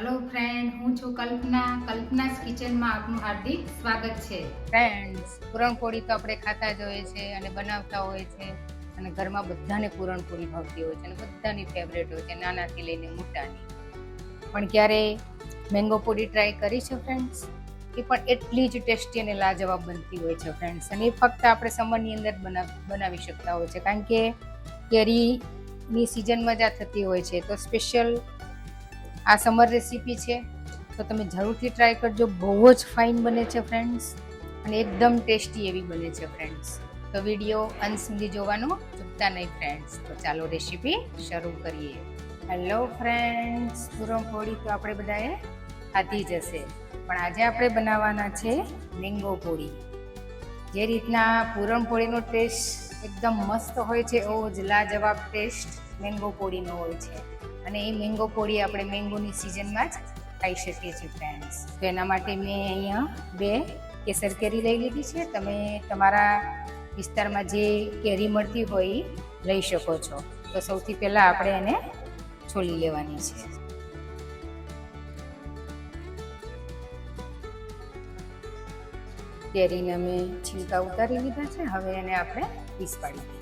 Hello friend, હું છું કલ્પનાસ કિચનમાં આપનું હાર્દિક સ્વાગત છે. ફ્રેન્ડ્સ, પૂરણપોળી તો આપણે ખાતા જ હોઈએ છીએ અને બનાવતા હોય છે અને ઘરમાં બધાને પૂરણપોળી ભાવતી હોય છે અને બધાની ફેવરેટ હોય છે, નાનાથી લઈને મોટાની. પણ ક્યારે મેંગો પૂરી ટ્રાય કરી છે ફ્રેન્ડ્સ? એ પણ એટલી જ ટેસ્ટી અને લાજવાબ બનતી હોય છે ફ્રેન્ડ્સ, અને એ ફક્ત આપણે સમરની અંદર બનાવી શકતા હોય છે, કારણ કે કેરીની સિઝનમાં જ આ થતી હોય છે. તો સ્પેશિયલ આ સમર રેસીપી છે, તો તમે જરૂરથી ટ્રાય કરજો. બહુ જ ફાઇન બને છે ફ્રેન્ડ્સ અને એકદમ ટેસ્ટી એવી બને છે ફ્રેન્ડ્સ. તો વિડીયો અંત સુધી જોવાનું ચૂકતા નહીં ફ્રેન્ડ્સ. તો ચાલો રેસીપી શરૂ કરીએ. હેલો ફ્રેન્ડ્સ, પૂરણપોળી તો આપણે બધાએ ખાધી જ હશે, પણ આજે આપણે બનાવવાના છે મેંગો પોળી. જે રીતના પૂરણપોળીનો ટેસ્ટ એકદમ મસ્ત હોય છે, એવો જ લાજવાબ ટેસ્ટ મેંગો પોળીનો હોય છે. અને એ મેંગો પોળી આપણે મેંગોની સિઝનમાં જ ખાઈ શકીએ છીએ ફ્રેન્ડ્સ. તો એના માટે મેં અહીંયા 2 કેસર કેરી લઈ લીધી છે. તમે તમારા વિસ્તારમાં જે કેરી મળતી હોય એ લઈ શકો છો. તો સૌથી પહેલાં આપણે એને છોલી લેવાની છે. કેરીને અમે છીલકા ઉતારી લીધા છે. હવે એને આપણે પીસ પાડી દઈએ.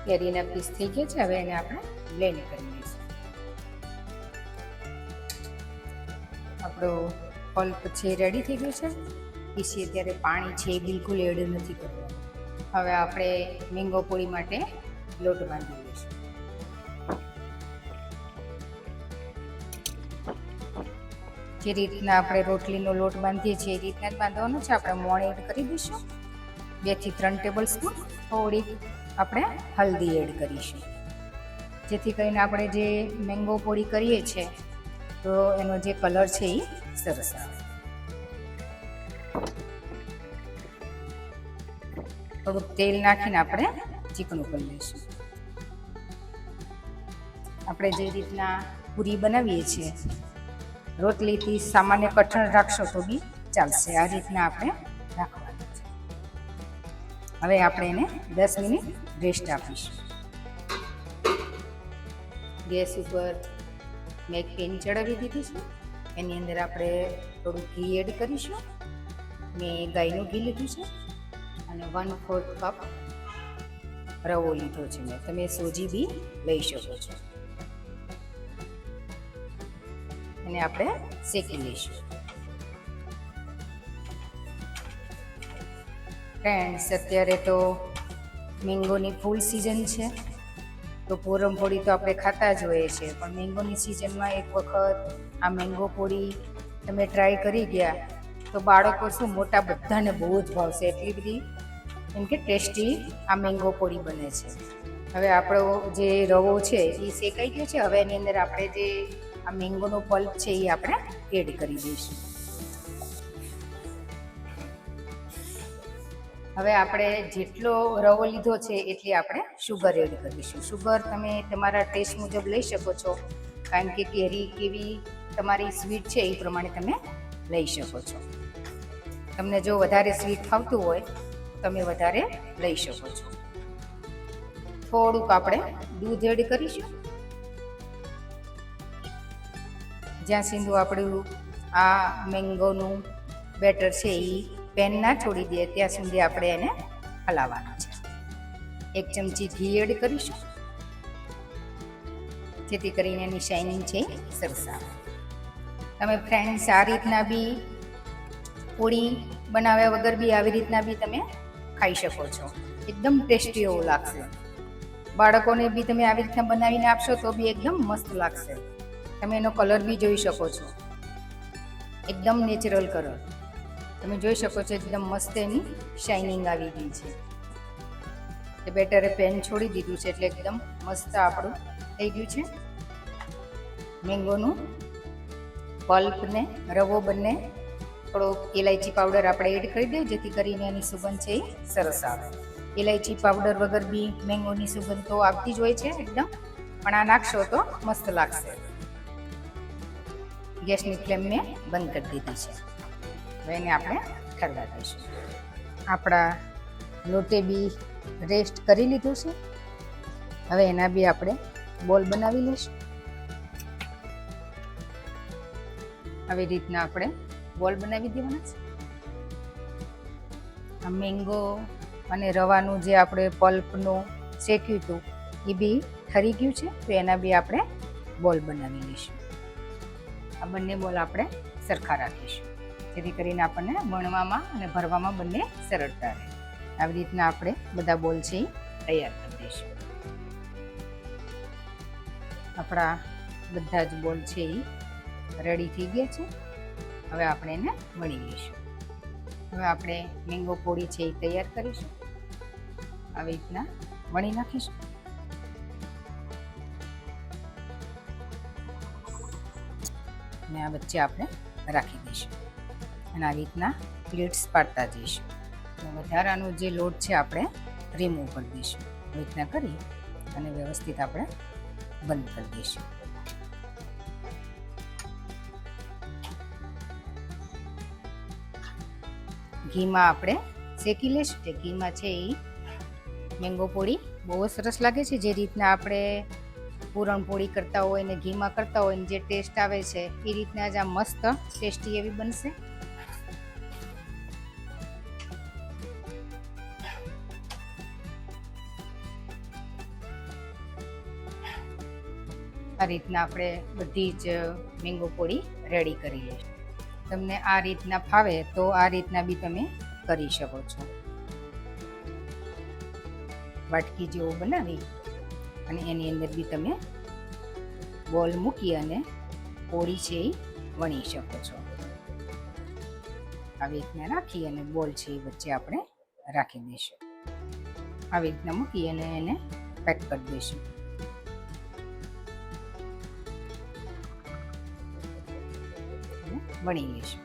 કેરીના પીસ થઈ ગયા છે. હવે એને આપણે બ્લેન્ડ કરી લઈશું. આપણો પલ્પ છે રેડી થઈ ગયો છે. પીસીએ ત્યારે પાણી છે એ બિલકુલ એડ નથી કરવાનું. હવે આપણે મેંગો પોળી માટે લોટ બાંધી લઈશું. જે રીતના આપણે રોટલીનો લોટ બાંધીએ છીએ એ રીતના જ બાંધવાનો છે. આપણે મોણ એડ કરી દઈશું. 2 થી 3 ટેબલ સ્પૂન. થોડીક આપણે હલ્દી એડ કરીશું, જેથી કરીને આપણે જે મેંગો પોળી કરીએ છીએ તો એનો જે કલર છે એ સરસ આવે. થોડુંક તેલ નાખીને આપણે ચીકણું કરી લઈશું. આપણે જે રીતના પૂરી બનાવીએ છીએ રોટલીથી સામાન્ય કઠણ રાખશો તો બી ચાલશે. આ રીતના આપણે રાખવાનું છે. હવે આપણે એને 10 મિનિટ રેસ્ટ આપીશું. ગેસ ઉપર મેં એક પેન ચડાવી દીધી છે. એની અંદર આપણે થોડું ઘી એડ કરીશું. મેં ગાયનું ઘી લીધું છે અને 1/4 કપ રવો લીધો છે મેં. તમે સોજી બી લઈ શકો છો. એને આપણે શેકી લઈશું. ફ્રેન્ડ્સ, અત્યારે તો મેંગોની ફૂલ સિઝન છે, તો પૂરણપોળી તો આપણે ખાતા જ હોઈએ છીએ, પણ મેંગોની સિઝનમાં એક વખત આ મેંગો પોળી તમે ટ્રાય કરી ગયા તો બાળકો શું મોટા બધાને બહુ જ ભાવશે. એટલી બધી એમ કે ટેસ્ટી આ મેંગો પોળી બને છે. હવે આપણો જે રવો છે એ શેકાઈ ગયો છે. હવે એની અંદર આપણે જે આ મેંગોનો પલ્પ છે એ આપણે એડ કરી દઈશું. હવે આપણે જેટલો રવો લીધો છે એટલી આપણે શુગર એડ કરીશું. શુગર તમે તમારા ટેસ્ટ મુજબ લઈ શકો છો, કારણ કે કેરી કેવી તમારી સ્વીટ છે એ પ્રમાણે તમે લઈ શકો છો. તમને જો વધારે સ્વીટ ખાવતું હોય તમે વધારે લઈ શકો છો. થોડુંક આપણે દૂધ એડ કરીશું. જ્યાં સુધી આપણું આ મેંગોનું બેટર છે એ પેન ના છોડી દે ત્યાં સુધી આપણે એને હલાવવાનું છે. 1 ચમચી ઘી એડ કરીશું, જેથી કરીને એની શાઇનિંગ છે સરસ આવે. તમે ફ્રેન્ડ્સ આ રીતના બી પોળી બનાવ્યા વગર બી આવી રીતના બી તમે ખાઈ શકો છો. એકદમ ટેસ્ટી એવું લાગશે. બાળકોને બી તમે આવી રીતના બનાવીને આપશો તો બી એકદમ મસ્ત લાગશે. તમે એનો કલર બી જોઈ શકો છો, એકદમ નેચરલ કલર તમે જોઈ શકો છો. એકદમ મસ્ત એની શાઇનિંગ આવી ગઈ છે. એ બેટરે પેન છોડી દીધું છે એટલે એકદમ મસ્ત આપણું થઈ ગયું છે. મેંગોનું પલ્પ ને રવો બંને. થોડો ઇલાયચી પાવડર આપણે એડ કરી દઈએ, જેથી કરીને એની સુગંધ છે એ સરસ આવે. ઇલાયચી પાવડર વગર બી મેંગોની સુગંધ તો આવતી જ હોય છે એકદમ, પણ આ નાખશો તો મસ્ત લાગશે. ગેસની ફ્લેમ મેં બંધ કરી દીધી છે. હવે એને આપણે ઠરવા દઈશું. આપણા લોટે બી રેસ્ટ કરી લીધું છે. હવે એના બી આપણે બોલ બનાવી લઈશું. આવી રીતના આપણે બોલ બનાવી દેવાના છે. આ મેંગો અને રવાનું જે આપણે પલ્પનું શેક્યું હતું એ બી ઠરી ગયું છે, તો એના બી આપણે બોલ બનાવી લઈશું. આ બંને બોલ આપણે સરખા રાખીશું, જેથી કરીને આપણને વણવામાં અને ભરવામાં બંને સરળતા રહે. આવી રીતના આપણે બધા બોલ છે એ તૈયાર કરી દઈશું. આપણા બધા જ બોલ છે એ રેડી થઈ ગયા છે. હવે આપણે એને વણી લઈશું. હવે આપણે મેંગો પોળી છે એ તૈયાર કરીશું. આવી રીતના વણી નાખીશું. અને આ વચ્ચે આપણે રાખી દઈશું અને આવી રીતના પ્લેટ્સ પાડતા જઈશું. અને વધારાનો જે લોટ છે આપણે રિમૂવ કરી દઈશું. આવી રીતના કરી અને વ્યવસ્થિત આપણે બંધ કરી દઈશું. ઘીમાં આપણે શેકી લઈશું. કે ઘીમાં છે એ મેંગો પોળી બહુ જ સરસ લાગે છે. જે રીતના આપણે પૂરણપોળી કરતા હોય ને ઘીમાં કરતા હોય ને જે ટેસ્ટ આવે છે એ રીતના જ આ મસ્ત ટેસ્ટી એવી બનશે. આ રીતના આપણે બધી જ મેંગો પોળી રેડી કરી લઈશું. તમને આ રીતના ફાવે તો આ રીતના બી તમે કરી શકો છો. વાટકી જેવો બનાવી અને એની અંદર બી તમે બોલ મૂકી અને પોળી છે એ વણી શકો છો. આવી રીતના રાખી અને બોલ છે એ વચ્ચે આપણે રાખી દઈશું. આવી રીતના મૂકી અને એને પેક કરી દઈશું. વણી લઈશું.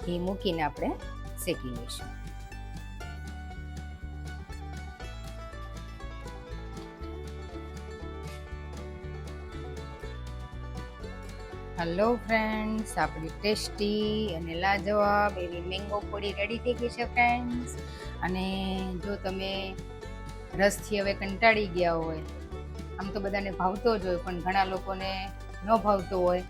ઘી મૂકીને આપણે શેકી લઈશું. હેલો ફ્રેન્ડ્સ, આપણી ટેસ્ટી અને લાજવાબ એવી મેંગો પોળી રેડી થઈ ગઈ છે ફ્રેન્ડ્સ. અને જો તમે રસથી હવે કંટાળી ગયા હોય, આમ તો બધાને ભાવતો જ હોય પણ ઘણા લોકોને ન ભાવતો હોય,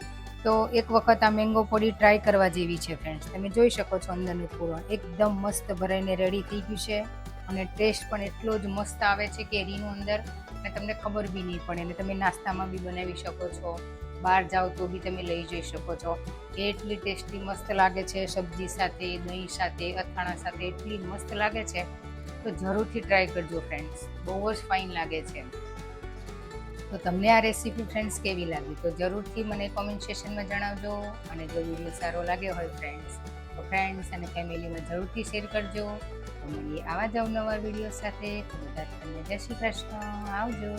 તો એક વખત આ મેંગો પોળી ટ્રાય કરવા જેવી છે ફ્રેન્ડ્સ. તમે જોઈ શકો છો અંદરનું પૂરણ એકદમ મસ્ત ભરાઈને રેડી થઈ ગયું છે અને ટેસ્ટ પણ એટલો જ મસ્ત આવે છે કેરીનું અંદર, અને તમને ખબર બી નહીં પડે. અને તમે નાસ્તામાં બી બનાવી શકો છો, બહાર જાઓ તો બી તમે લઈ જઈ શકો છો. એટલી ટેસ્ટી મસ્ત લાગે છે, સબ્જી સાથે, દહીં સાથે, અથાણા સાથે એટલી મસ્ત લાગે છે. તો જરૂરથી ટ્રાય કરજો ફ્રેન્ડ્સ, બહુ જ ફાઇન લાગે છે. તો તમને આ રેસીપી ફ્રેન્ડ્સ કેવી લાગી તો જરૂરથી મને કોમેન્ટ સેક્શનમાં જણાવજો. અને જો વિડીયો સારો લાગ્યો હોય ફ્રેન્ડ્સ તો ફ્રેન્ડ્સ અને ફેમિલીમાં જરૂરથી શેર કરજો. તો મળીએ આવા જ અવનવા વિડીયો સાથે. તો બધા તમને જય શ્રી કૃષ્ણ, આવજો.